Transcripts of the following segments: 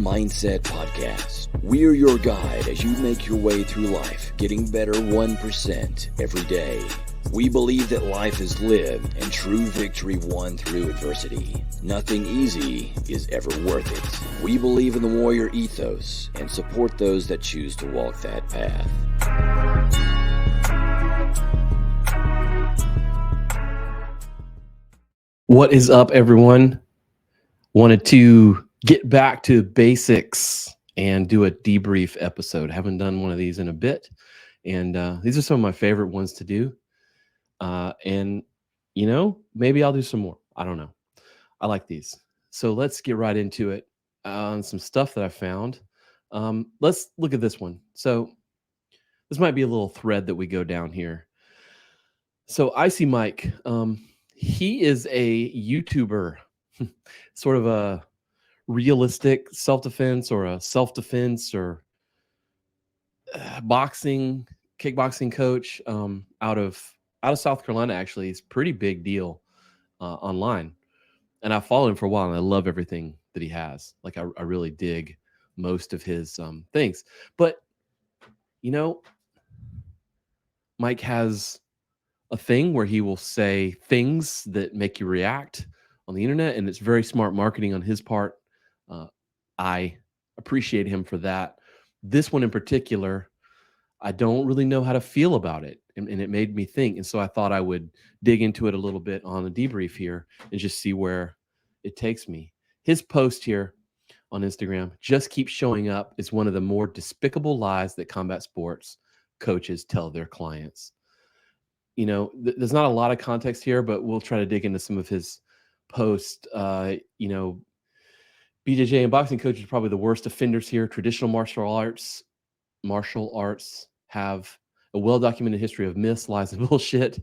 Mindset Podcast. We're your guide as you make your way through life, getting better 1% every day. We believe that life is lived and true victory won through adversity. Nothing easy is ever worth it. We believe in the warrior ethos and support those that choose to walk that path. What is up, everyone? Wanted to get back to basics and do a debrief episode. Haven't done one of these in a bit, and these are some of my favorite ones to do. And you know, maybe I'll do some more. I don't know. I like these. So let's get right into it on some stuff that I found. Let's look at this one. So this might be a little thread that we go down here. So IcyMike, he is a YouTuber, sort of a realistic self-defense or a self-defense or kickboxing coach out of South Carolina. Actually, it's a pretty big deal online, and I followed him for a while, and I love everything that he has. Like I really dig most of his things. But you know, Mike has a thing where he will say things that make you react on the internet, and it's very smart marketing on his part. I appreciate him for that. This one in particular, I don't really know how to feel about it, and it made me think. And so I thought I would dig into it a little bit on the debrief here and just see where it takes me. His post here on Instagram, "Just keep showing up," is one of the more despicable lies that combat sports coaches tell their clients. You know, there's not a lot of context here, but we'll try to dig into some of his posts. You know, BJJ and boxing coaches are probably the worst offenders here. Traditional martial arts have a well-documented history of myths, lies, and bullshit.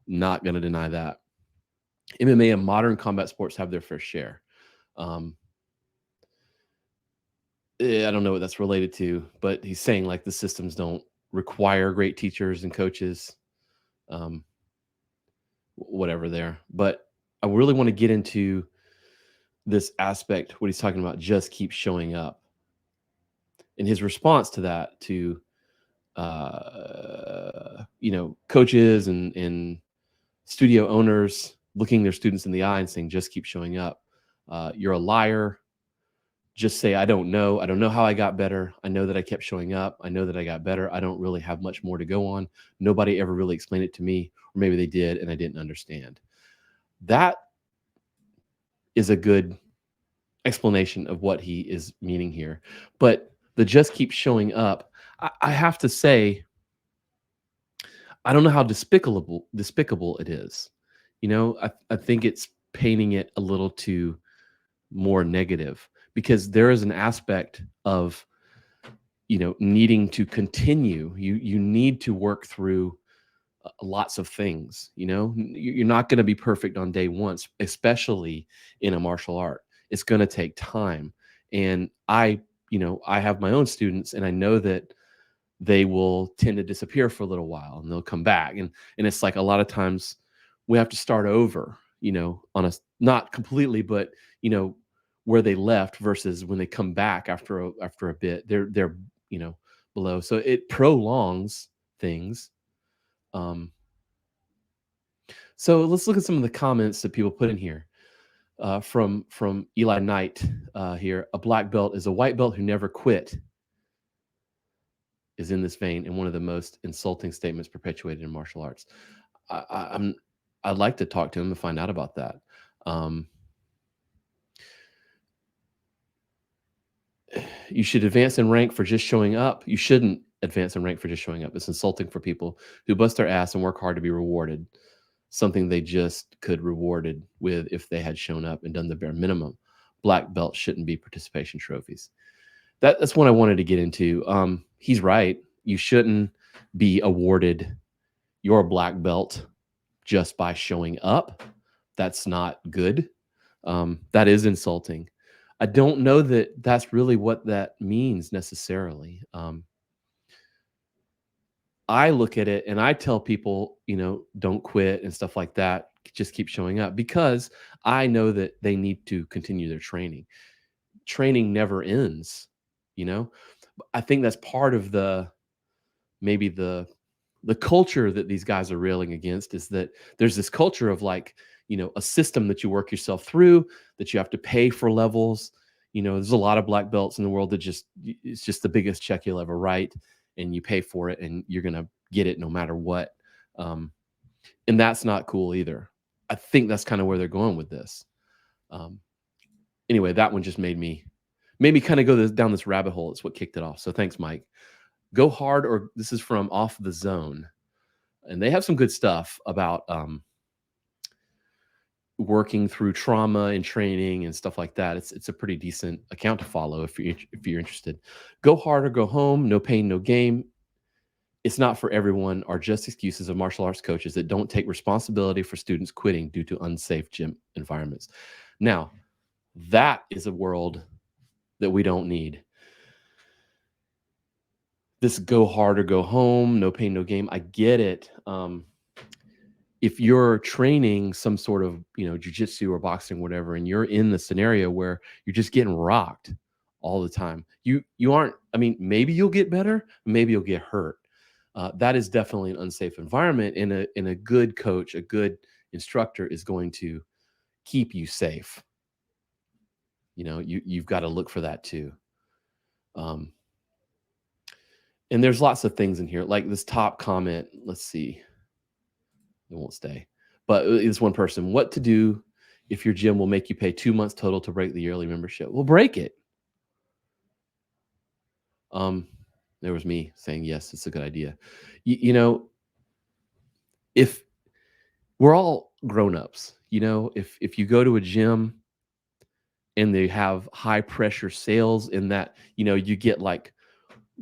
Not going to deny that. MMA and modern combat sports have their fair share. I don't know what that's related to, but he's saying like the systems don't require great teachers and coaches. Whatever there. But I really want to get into this aspect, what he's talking about, just keep showing up. And his response to that, to you know, coaches and studio owners looking their students in the eye and saying, just keep showing up. You're a liar. Just say, I don't know how I got better. I know that I kept showing up. I know that I got better. I don't really have much more to go on. Nobody ever really explained it to me, or maybe they did and I didn't understand. That is a good explanation of what he is meaning here. But the just keep showing up, I have to say, I don't know how despicable it is. You know, I think it's painting it a little too more negative, because there is an aspect of, you know, needing to continue. You need to work through lots of things. You know, you're not going to be perfect on day one, especially in a martial art. It's going to take time. And I have my own students, and I know that they will tend to disappear for a little while and they'll come back. And it's like a lot of times we have to start over, you know, on a, not completely, but, you know, where they left versus when they come back after a bit, they're, you know, below. So it prolongs things. So let's look at some of the comments that people put in here. From Eli Knight here, "A black belt is a white belt who never quit," is in this vein and one of the most insulting statements perpetuated in martial arts. I'd like to talk to him and find out about that. You should advance in rank for just showing up. You shouldn't advance in rank for just showing up. It's insulting for people who bust their ass and work hard to be rewarded, something they just could rewarded with if they had shown up and done the bare minimum. Black belts shouldn't be participation trophies. That's one I wanted to get into. He's right. You shouldn't be awarded your black belt just by showing up. That's not good. That is insulting. I don't know that that's really what that means necessarily. I look at it and I tell people, you know, don't quit and stuff like that. Just keep showing up, because I know that they need to continue their training. training never ends, you know? I think that's part of maybe the culture that these guys are railing against, is that there's this culture of like, a system that you work yourself through, that you have to pay for levels. There's a lot of black belts in the world that it's just the biggest check you'll ever write, and you pay for it and you're going to get it no matter what. Um, and that's not cool either. I think that's kind of where they're going with this. Um, anyway, that one just made me kind of go down this rabbit hole. It's what kicked it off. So thanks, Mike. Go hard, or this is from Off the Zone, and they have some good stuff about working through trauma and training and stuff like that. It's a pretty decent account to follow if you're interested. Go hard or go home. No pain, no game. It's not for everyone are just excuses of martial arts coaches that don't take responsibility for students quitting due to unsafe gym environments. Now, that is a world that we don't need. This go hard or go home, no pain, no game. I get it. If you're training some sort of, jujitsu or boxing, whatever, and you're in the scenario where you're just getting rocked all the time, you aren't, maybe you'll get better, maybe you'll get hurt. That is definitely an unsafe environment, and a good coach, a good instructor is going to keep you safe. You've got to look for that too. And there's lots of things in here, like this top comment. Let's see. It won't stay. But it's one person. What to do if your gym will make you pay 2 months total to break the yearly membership? Well, break it. There was me saying, yes, it's a good idea. If we're all grown-ups, if you go to a gym and they have high pressure sales in that, you get like,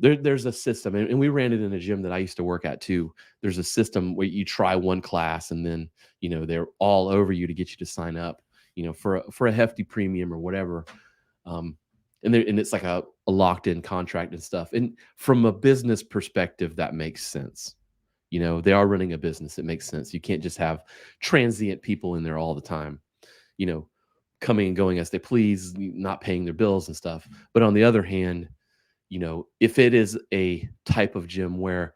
there's a system, and we ran it in a gym that I used to work at too. There's a system where you try one class and then, they're all over you to get you to sign up, for a hefty premium or whatever. And it's like a locked in contract and stuff. And from a business perspective, that makes sense. They are running a business. It makes sense. You can't just have transient people in there all the time, coming and going as they please, not paying their bills and stuff. But on the other hand, if it is a type of gym where,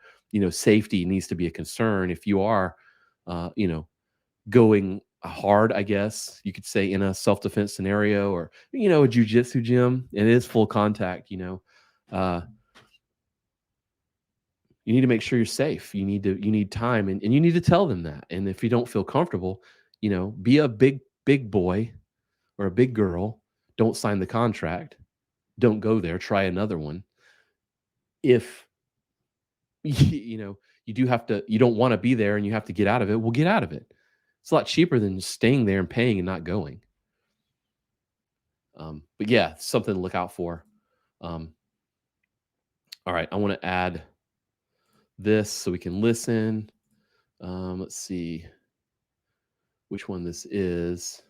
safety needs to be a concern, if you are, going hard, I guess you could say, in a self-defense scenario, or, a jujitsu gym, and it is full contact, you need to make sure you're safe. You need time, and you need to tell them that. And if you don't feel comfortable, be a big boy or a big girl. Don't sign the contract. Don't go there. Try another one. If you don't want to be there and you have to get out of it, well, get out of it. It's a lot cheaper than just staying there and paying and not going. But yeah, something to look out for. All right, I want to add this so we can listen. Let's see which one this is.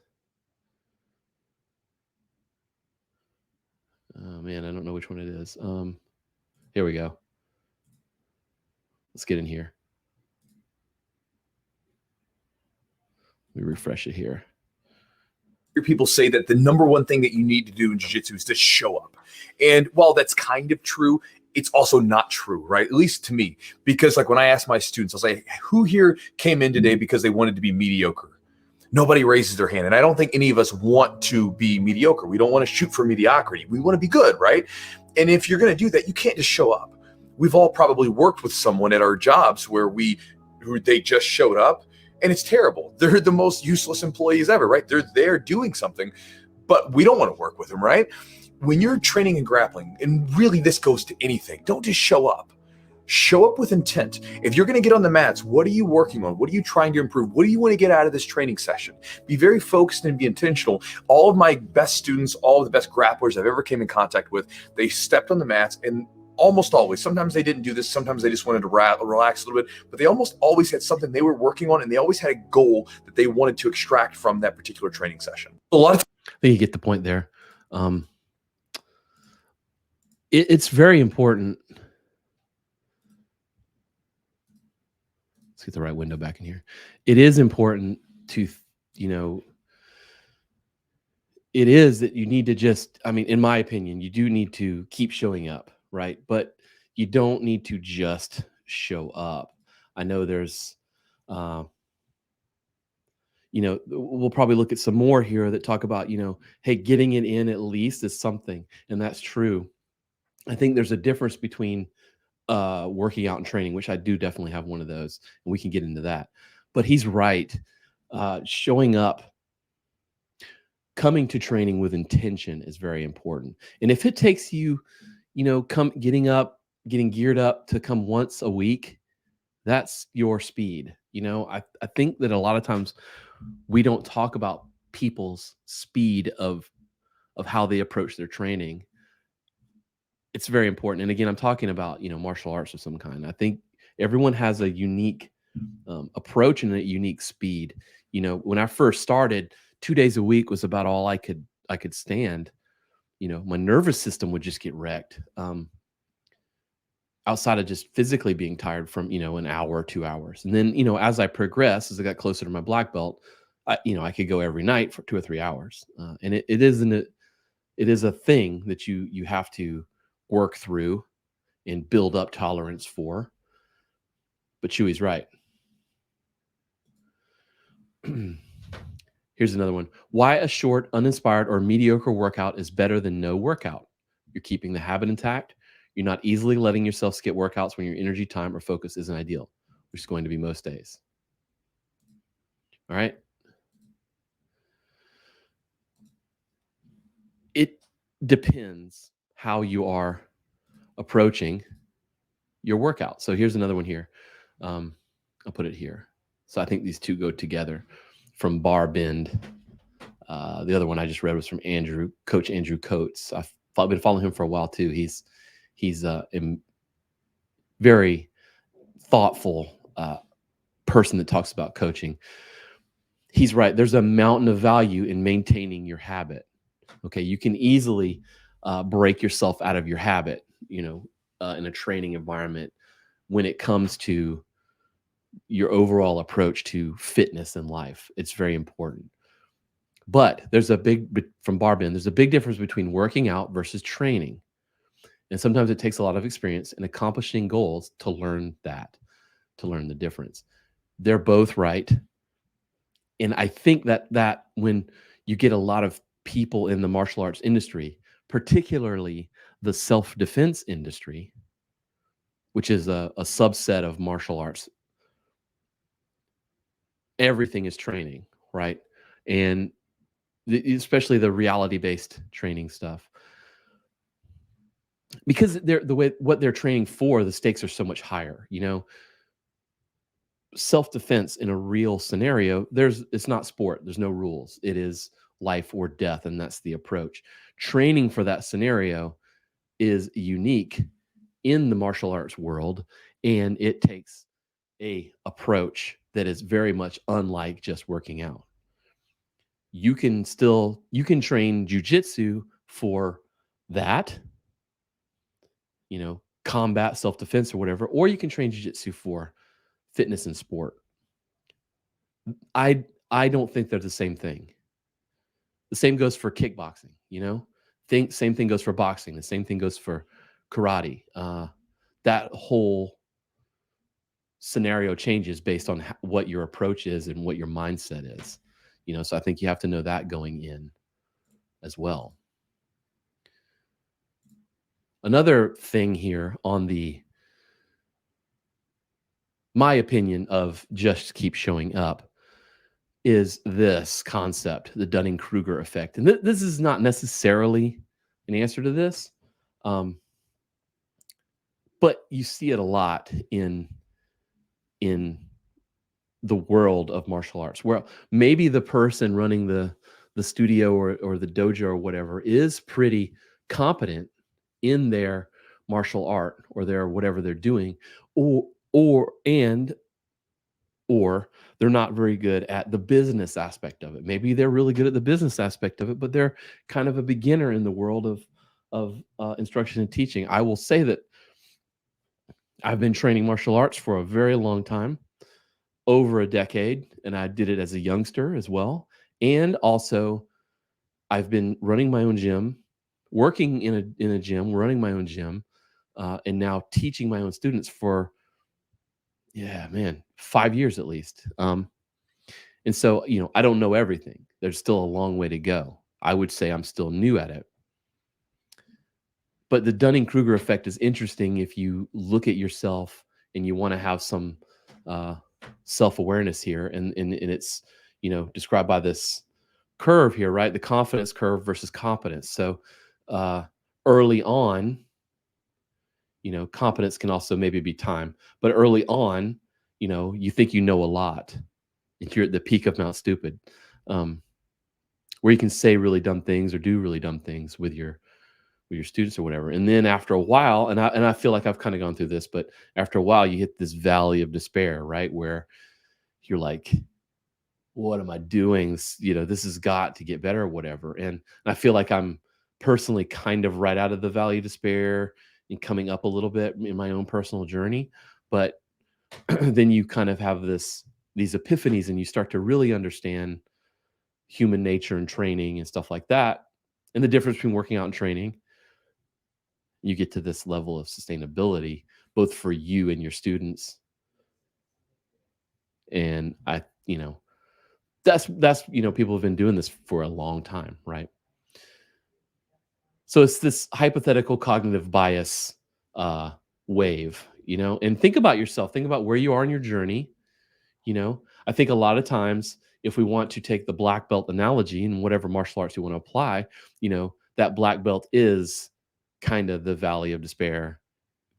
Oh man, I don't know which one it is. Here we go. Let's get in here. Let me refresh it here. Hear people say that the number one thing that you need to do in jiu-jitsu is to show up. And while that's kind of true, it's also not true, right? At least to me, because like when I ask my students, I'll say, who here came in today because they wanted to be mediocre? Nobody raises their hand. And I don't think any of us want to be mediocre. We don't want to shoot for mediocrity. We want to be good, right? And if you're going to do that, you can't just show up. We've all probably worked with someone at our jobs where they just showed up, and it's terrible. They're the most useless employees ever, right? They're there doing something, but we don't want to work with them, right? When you're training and grappling, and really this goes to anything, don't just show up. Show up with intent. If you're going to get on the mats, what are you working on? What are you trying to improve? What do you want to get out of this training session? Be very focused and be intentional. All of my best students, all of the best grapplers I've ever came in contact with, they stepped on the mats, and almost always, sometimes they didn't do this, sometimes they just wanted to relax a little bit, but they almost always had something they were working on, and they always had a goal that they wanted to extract from that particular training session. A lot of I think you get the point there. It's very important. Let's get the right window back in here. It is important to, it is that you need to just, I mean, in my opinion, you do need to keep showing up, right? But you don't need to just show up. I know there's, uh, we'll probably look at some more here that talk about, hey, getting it in at least is something. And that's true. I think there's a difference between working out and training, which I do definitely have one of those, and we can get into that. But he's right. Showing up, coming to training with intention is very important. And if it takes you, getting up, getting geared up to come once a week, that's your speed. I think that a lot of times we don't talk about people's speed of how they approach their training. It's very important. And again, I'm talking about, martial arts of some kind. I think everyone has a unique approach and a unique speed. When I first started, 2 days a week was about all I could stand. My nervous system would just get wrecked. Outside of just physically being tired from, an hour or 2 hours. And then, as I progressed, as I got closer to my black belt, I could go every night for 2 or 3 hours. And it is a thing that you have to work through and build up tolerance for. But Chewy's right. Here's another one. Why a short, uninspired, or mediocre workout is better than no workout. You're keeping the habit intact. You're not easily letting yourself skip workouts when your energy, time, or focus isn't ideal, which is going to be most days. All right. It depends how you are approaching your workout. So here's another one here. I'll put it here. So I think these two go together. From Bar Bend. The other one I just read was from Coach Andrew Coates. I've been following him for a while too. He's a very thoughtful person that talks about coaching. He's right. There's a mountain of value in maintaining your habit. Okay, you can easily break yourself out of your habit, in a training environment when it comes to your overall approach to fitness in life. It's very important. But from Bar Bend, there's a big difference between working out versus training. And sometimes it takes a lot of experience and accomplishing goals to learn the difference. They're both right. And I think that when you get a lot of people in the martial arts industry, particularly the self-defense industry, which is a subset of martial arts, everything is training, right? And especially the reality-based training stuff. Because what they're training for, the stakes are so much higher. Self-defense in a real scenario, it's not sport. There's no rules. It is life or death, and that's the approach. Training for that scenario is unique in the martial arts world, and it takes a approach that is very much unlike just working out. You can train jujitsu for that, combat, self-defense, or whatever, or you can train jiu-jitsu for fitness and sport. I don't think they're the same thing. The same goes for kickboxing, same thing goes for boxing. The same thing goes for karate. That whole scenario changes based on what your approach is and what your mindset is. So I think you have to know that going in as well. Another thing here on my opinion of just keep showing up is this concept, the Dunning-Kruger effect. And this is not necessarily an answer to this, but you see it a lot in the world of martial arts, where maybe the person running the studio or the dojo or whatever is pretty competent in their martial art or their whatever they're doing, or they're not very good at the business aspect of it. Maybe they're really good at the business aspect of it, but they're kind of a beginner in the world of instruction and teaching. I will say that I've been training martial arts for a very long time, over a decade, and I did it as a youngster as well, and also I've been running my own gym, working in a gym, running my own gym, and now teaching my own students for, yeah, man, 5 years at least. And so, I don't know everything. There's still a long way to go. I would say I'm still new at it. But the Dunning-Kruger effect is interesting if you look at yourself and you want to have some uh, self-awareness here. And it's, described by this curve here, right? The confidence curve versus competence. So uh, early on, competence can also maybe be time, but early on, you think you know a lot. If you're at the peak of Mount Stupid, um, where you can say really dumb things or do really dumb things with your students or whatever. And then after a while, and I feel like I've kind of gone through this, but after a while, you hit this valley of despair, right? Where you're like, what am I doing? This has got to get better or whatever. And I feel like I'm personally kind of right out of the valley of despair and coming up a little bit in my own personal journey. But then you kind of have these epiphanies and you start to really understand human nature and training and stuff like that. And the difference between working out and training, you get to this level of sustainability, both for you and your students. And that's people have been doing this for a long time, right? So it's this hypothetical cognitive bias wave, and think about yourself, think about where you are in your journey. I think a lot of times, if we want to take the black belt analogy and whatever martial arts you want to apply, that black belt is kind of the valley of despair,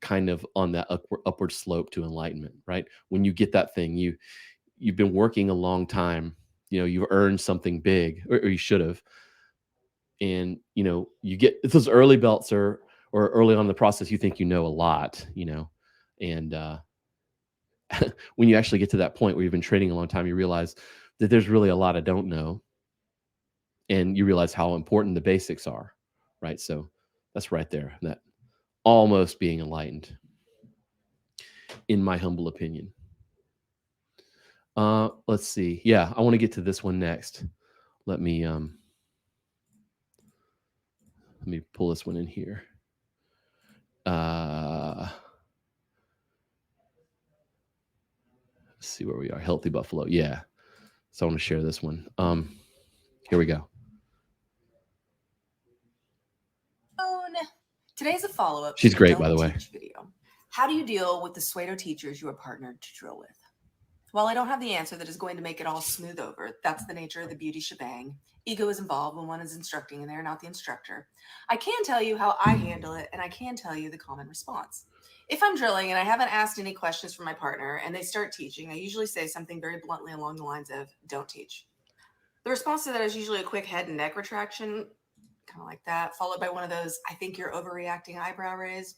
kind of on that upward slope to enlightenment, right? When you get that thing, you've been working a long time, you've earned something big, or you should have. And you get those early belts, or early on in the process, you think you know a lot, and when you actually get to that point where you've been training a long time, you realize that there's really a lot I don't know, and you realize how important the basics are, right? So that's right there, that almost being enlightened, in my humble opinion. Let's see. Yeah, I want to get to this one next. Let me pull this one in here. Let's see where we are. Healthy Buffalo. Yeah. So I want to share this one. Here we go. Today's a follow-up. She's great, by the way. Video. How do you deal with the pseudo teachers you are partnered to drill with? Well, I don't have the answer that is going to make it all smooth over. That's the nature of the beauty shebang. Ego is involved when one is instructing and they're not the instructor. I can tell you how I handle it, and I can tell you the common response. If I'm drilling and I haven't asked any questions from my partner and they start teaching, I usually say something very bluntly along the lines of, don't teach. The response to that is usually a quick head and neck retraction, kind of like that, followed by one of those, I think you're overreacting eyebrow raise.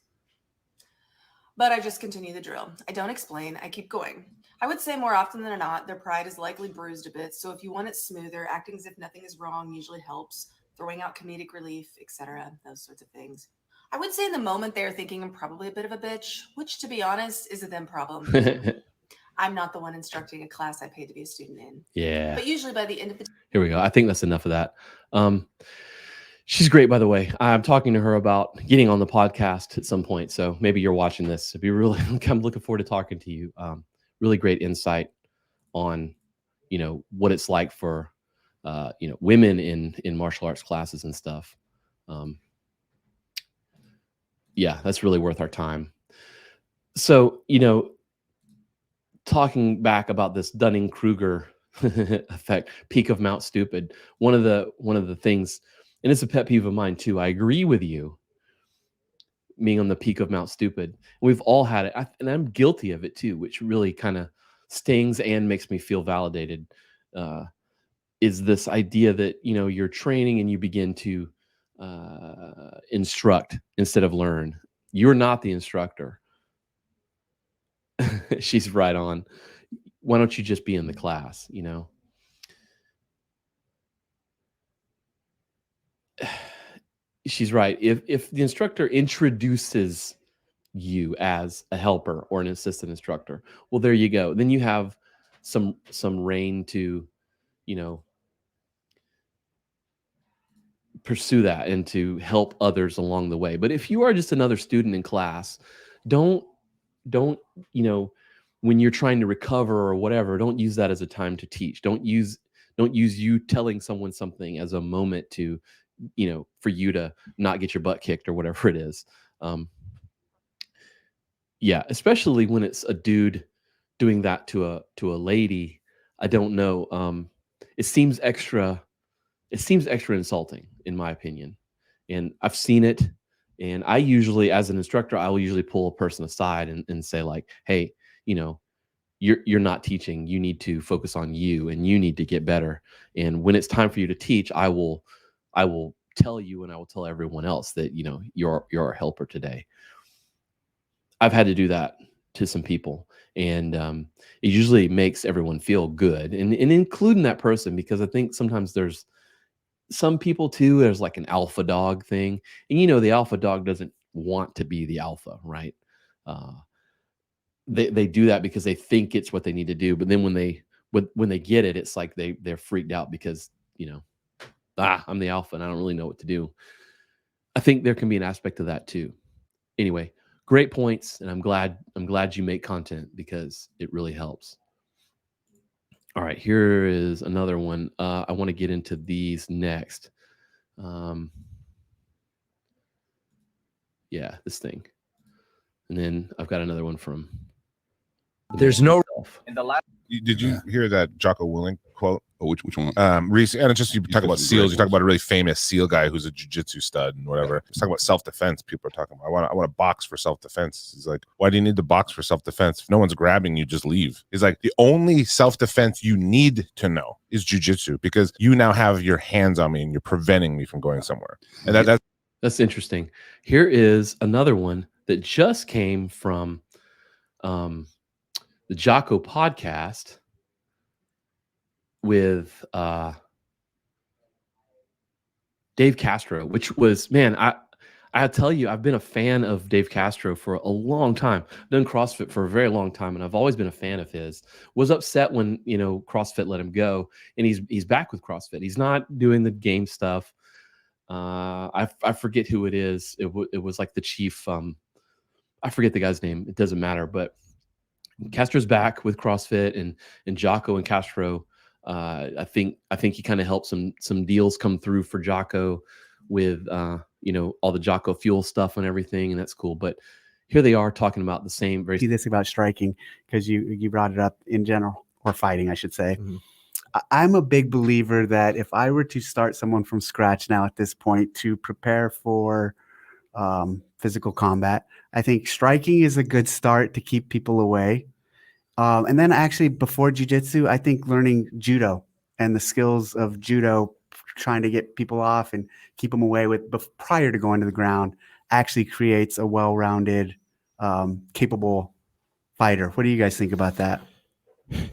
But I just continue the drill. I don't explain. I keep going. I would say more often than not, their pride is likely bruised a bit. So if you want it smoother, acting as if nothing is wrong usually helps. Throwing out comedic relief, etc., those sorts of things. I would say in the moment they are thinking I'm probably a bit of a bitch, which to be honest is a them problem. I'm not the one instructing a class I paid to be a student in. Yeah. But usually by the end of the Here we go. I think that's enough of that. She's great, by the way. I'm talking to her about getting on the podcast at some point. So maybe you're watching this. It'd be really, I'm looking forward to talking to you. Really great insight on, what it's like for, women in martial arts classes and stuff. Yeah, that's really worth our time. So, talking back about this Dunning-Kruger effect, peak of Mount Stupid, one of the things, and it's a pet peeve of mine too. I agree with you, being on the peak of Mount Stupid. We've all had it, and I'm guilty of it too, which really kind of stings and makes me feel validated. Is this idea that you're training and you begin to instruct instead of learn. You're not the instructor. She's right on. Why don't you just be in the class? She's right. If the instructor introduces you as a helper or an assistant instructor, well, there you go. Then you have some reign to, pursue that and to help others along the way. But if you are just another student in class, don't, when you're trying to recover or whatever, don't use that as a time to teach. Don't use you telling someone something as a moment to, for you to not get your butt kicked or whatever it is. Yeah, especially when it's a dude doing that to a lady. I don't know. It seems extra insulting, in my opinion. And I've seen it. And I usually, as an instructor, I will usually pull a person aside and say, like, hey, you're not teaching. You need to focus on you, and you need to get better. And when it's time for you to teach, I will tell you, and I will tell everyone else that, you're our helper today. I've had to do that to some people, and it usually makes everyone feel good, and including that person, because I think sometimes there's some people too, there's like an alpha dog thing, and the alpha dog doesn't want to be the alpha, right? They do that because they think it's what they need to do, but then when they get it, it's like they're freaked out because I'm the alpha and I don't really know what to do. I think there can be an aspect of that too. Anyway, great points, and I'm glad you make content because it really helps. All right, here is another one. I want to get into these next. Yeah, this thing, and then I've got another one from. There's no. And the last. Did you hear that Jocko Willink quote? Oh, which one? And it's just, you talk about SEALs. You talk about a really famous SEAL guy who's a jiu-jitsu stud and whatever. He's talking about self-defense. People are talking about, I want to box for self-defense. He's like, why do you need to box for self-defense? If no one's grabbing you, just leave. He's like, the only self-defense you need to know is jiu-jitsu, because you now have your hands on me and you're preventing me from going somewhere. And that's interesting. Here is another one that just came from the Jocko podcast with Dave Castro, which was, man, I tell you, I've been a fan of Dave Castro for a long time. I've done CrossFit for a very long time, and I've always been a fan of his. Was upset when CrossFit let him go, and he's back with CrossFit. He's not doing the game stuff. I forget who it is. It was like the chief. I forget the guy's name. It doesn't matter. But Castro's back with CrossFit, and Jocko and Castro. I think he kind of helped some deals come through for Jocko with all the Jocko fuel stuff and everything, and that's cool. But here they are talking about the same. See this about striking, because you brought it up in general, or fighting, I should say. Mm-hmm. I'm a big believer that if I were to start someone from scratch now at this point to prepare for physical combat, I think striking is a good start to keep people away. And then actually before jiu-jitsu, I think learning judo and the skills of judo, trying to get people off and keep them away prior to going to the ground, actually creates a well-rounded, capable fighter. What do you guys think about that?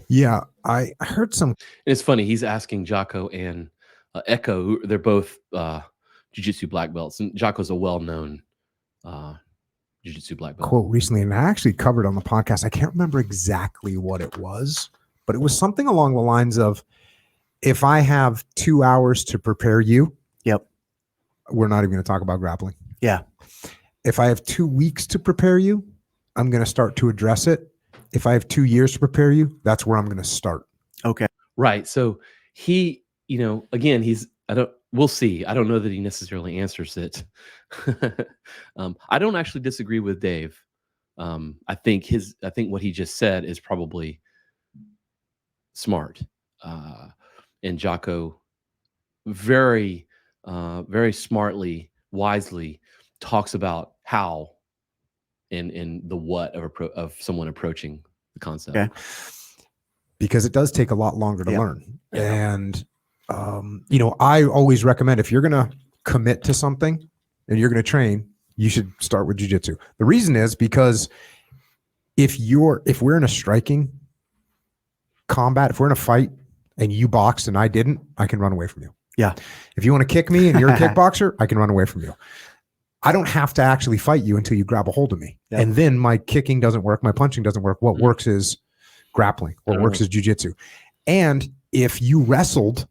Yeah, I heard some. And it's funny. He's asking Jocko and Echo. They're both jiu-jitsu black belts, and Jocko's a well-known jiu-jitsu black belt. Quote recently, and I actually covered on the podcast. I can't remember exactly what it was, but it was something along the lines of, if I have 2 hours to prepare you, yep, we're not even going to talk about grappling. Yeah. If I have 2 weeks to prepare you, I'm going to start to address it. If I have 2 years to prepare you, that's where I'm going to start. Okay. Right. So he, again, we'll see. I don't know that he necessarily answers it. I don't actually disagree with Dave. I think what he just said is probably smart. And Jocko very, very smartly, wisely talks about how and the what of someone approaching the concept. Okay. Because it does take a lot longer to learn. Yeah. And, I always recommend, if you're going to commit to something and you're going to train, you should start with jiu-jitsu. The reason is because if we're in a striking combat, if we're in a fight and you boxed and I didn't, I can run away from you. Yeah. If you want to kick me and you're a kickboxer, I can run away from you. I don't have to actually fight you until you grab a hold of me. Yep. And then my kicking doesn't work. My punching doesn't work. What works is grappling. What works is jiu-jitsu. And if you wrestled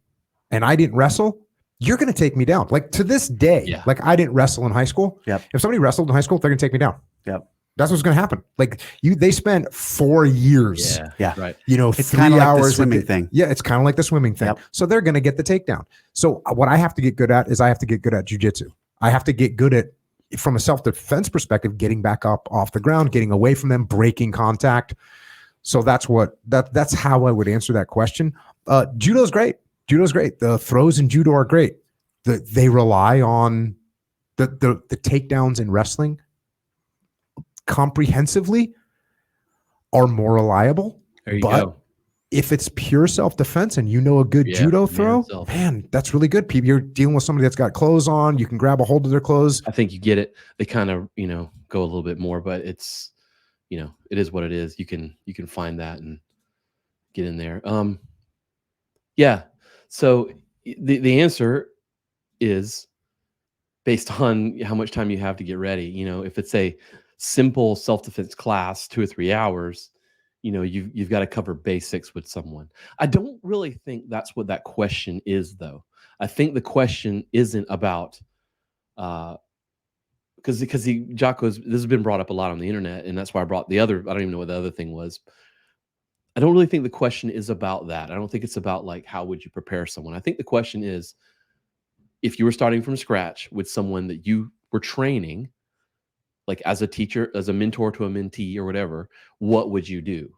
and I didn't wrestle, you're going to take me down. Like to this day, Yeah. like I didn't wrestle in high school. Yep. If somebody wrestled in high school, they're going to take me down. Yep. That's what's going to happen. Like they spend 4 years, Yeah. Right. It's 3 kind of like hours the swimming thing. Yeah. It's kind of like the swimming thing. Yep. So they're going to get the takedown. So what I have to get good at is I have to get good at jujitsu. I have to get good at, from a self-defense perspective, getting back up off the ground, getting away from them, breaking contact. So that's how I would answer that question. Judo's great. Judo's great. The throws in judo are great. They rely on the takedowns in wrestling comprehensively are more reliable. There you But go. if it's pure self-defense and you know a good judo throw, man, that's really good. People, you're dealing with somebody that's got clothes on. You can grab a hold of their clothes. I think you get it. They kind of, go a little bit more, but it's, it is what it is. You can find that and get in there. Yeah. So the answer is based on how much time you have to get ready. If it's a simple self-defense class, 2 or 3 hours, you've got to cover basics with someone. I don't really think that's what that question is, though. I think the question isn't about because Jocko's, this has been brought up a lot on the internet, and that's why I brought the other. I don't even know what the other thing was. I don't really think the question is about that. I don't think it's about like how would you prepare someone. I think the question is, if you were starting from scratch with someone that you were training, like as a teacher, as a mentor to a mentee or whatever, what would you do?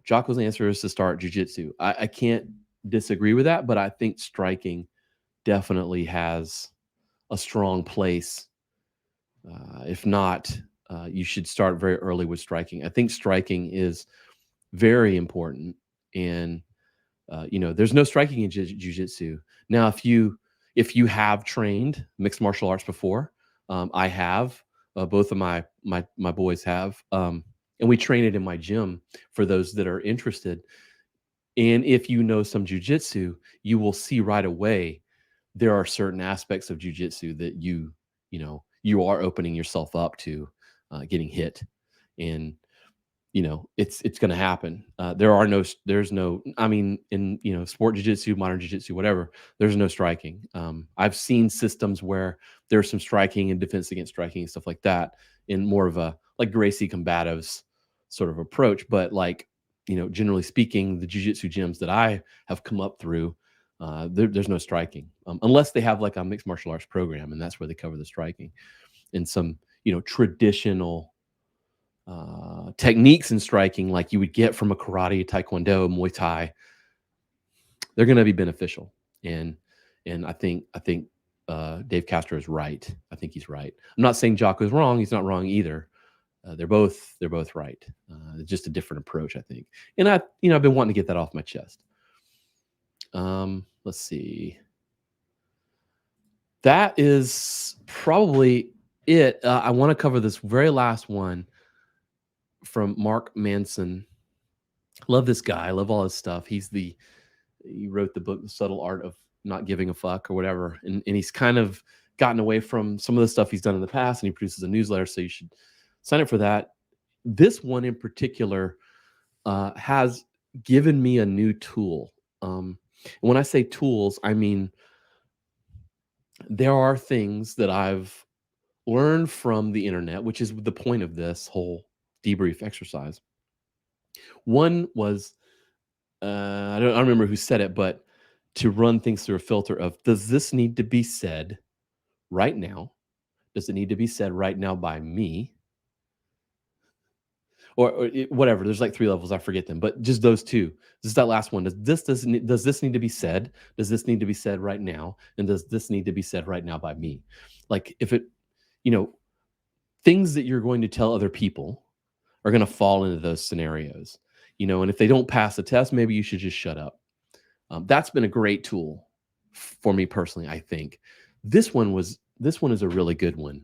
Jocko's answer is to start jujitsu. I can't disagree with that, but I think striking definitely has a strong place. If not, you should start very early with striking. I think striking is very important. And, there's no striking in jujitsu. Now, if you have trained mixed martial arts before, I have, both of my boys have, and we train it in my gym for those that are interested. And if you know some jujitsu, you will see right away, there are certain aspects of jujitsu that you are opening yourself up to getting hit. And, it's going to happen. There's no, I mean, in, sport jiu-jitsu, modern jiu-jitsu, whatever, there's no striking. I've seen systems where there's some striking and defense against striking and stuff like that in more of a like Gracie combatives sort of approach. But like, generally speaking, the jiu-jitsu gyms that I have come up through, there's no striking unless they have like a mixed martial arts program, and that's where they cover the striking and some, traditional techniques in striking like you would get from a karate, taekwondo, Muay Thai. They're going to be beneficial. And I think Dave Castro is right. I think he's right. I'm not saying Jocko's wrong. He's not wrong either. They're both right. Just a different approach, I think. And I've been wanting to get that off my chest. Let's see. That is probably it. I want to cover this very last one from Mark Manson. Love this guy. I love all his stuff. He wrote the book, The Subtle Art of Not Giving a Fuck or whatever. And he's kind of gotten away from some of the stuff he's done in the past, and he produces a newsletter. So you should sign up for that. This one in particular has given me a new tool. And when I say tools, I mean, there are things that I've learned from the internet, which is the point of this whole debrief exercise. One was, I don't remember who said it, but to run things through a filter of, does this need to be said right now? Does it need to be said right now by me? Or whatever. There's like 3 levels. I forget them, but just those 2. This is that last one. Does this need to be said? Does this need to be said right now? And does this need to be said right now by me? Like if it, things that you're going to tell other people are going to fall into those scenarios, and if they don't pass the test, maybe you should just shut up. That's been a great tool for me personally. I think this one is a really good one.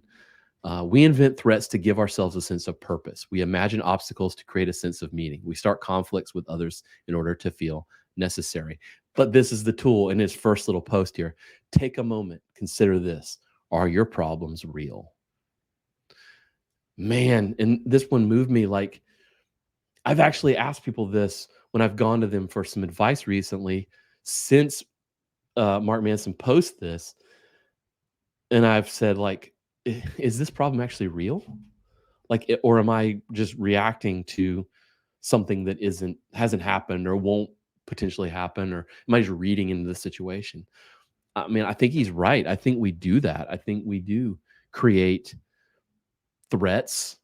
We invent threats to give ourselves a sense of purpose. We imagine obstacles to create a sense of meaning. We start conflicts with others in order to feel necessary. But this is the tool in his first little post here. Take a moment. Consider this. Are your problems real? Man, and this one moved me. Like, I've actually asked people this when I've gone to them for some advice recently, since Mark Manson post this, and I've said, like, is this problem actually real? Like, or am I just reacting to something that hasn't happened or won't potentially happen, or am I just reading into the situation? I mean, I think he's right. I think we do that. I think we do create threats.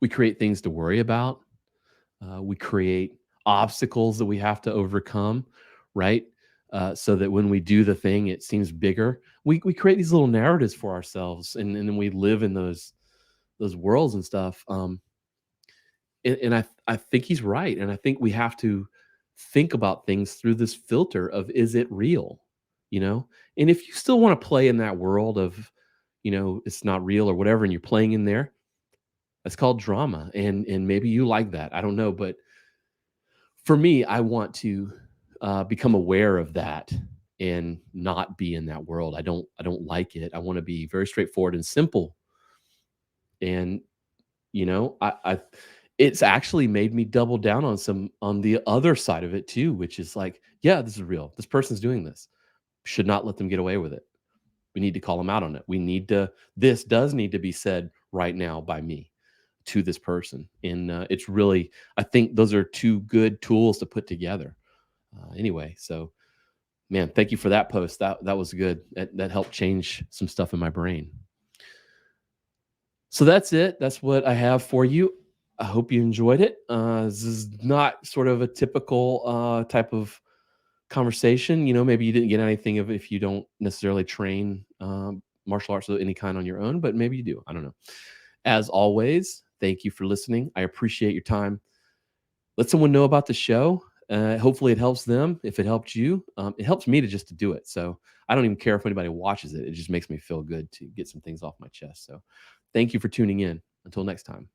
We create things to worry about. We create obstacles that we have to overcome, right? So that when we do the thing, it seems bigger. We create these little narratives for ourselves, and then we live in those worlds and stuff. And I think he's right, and I think we have to think about things through this filter of, is it real? You know, and if you still want to play in that world of, it's not real or whatever, and you're playing in there, that's called drama, and maybe you like that. I don't know, but for me, I want to become aware of that and not be in that world. I don't like it. I want to be very straightforward and simple. And I it's actually made me double down on the other side of it too, which is like, yeah, this is real. This person's doing this. Should not let them get away with it. We need to call them out on it. This does need to be said right now by me to this person. And it's really, I think those are two good tools to put together. Anyway, so man, thank you for that post. That was good. That helped change some stuff in my brain. So that's it. That's what I have for you. I hope you enjoyed it. This is not sort of a typical type of conversation. Maybe you didn't get anything of if you don't necessarily train martial arts of any kind on your own, but maybe you do. I don't know. As always, thank you for listening. I appreciate your time. Let someone know about the show. Hopefully it helps them. If it helped you, it helps me to do it. So I don't even care if anybody watches it. It just makes me feel good to get some things off my chest. So thank you for tuning in. Until next time.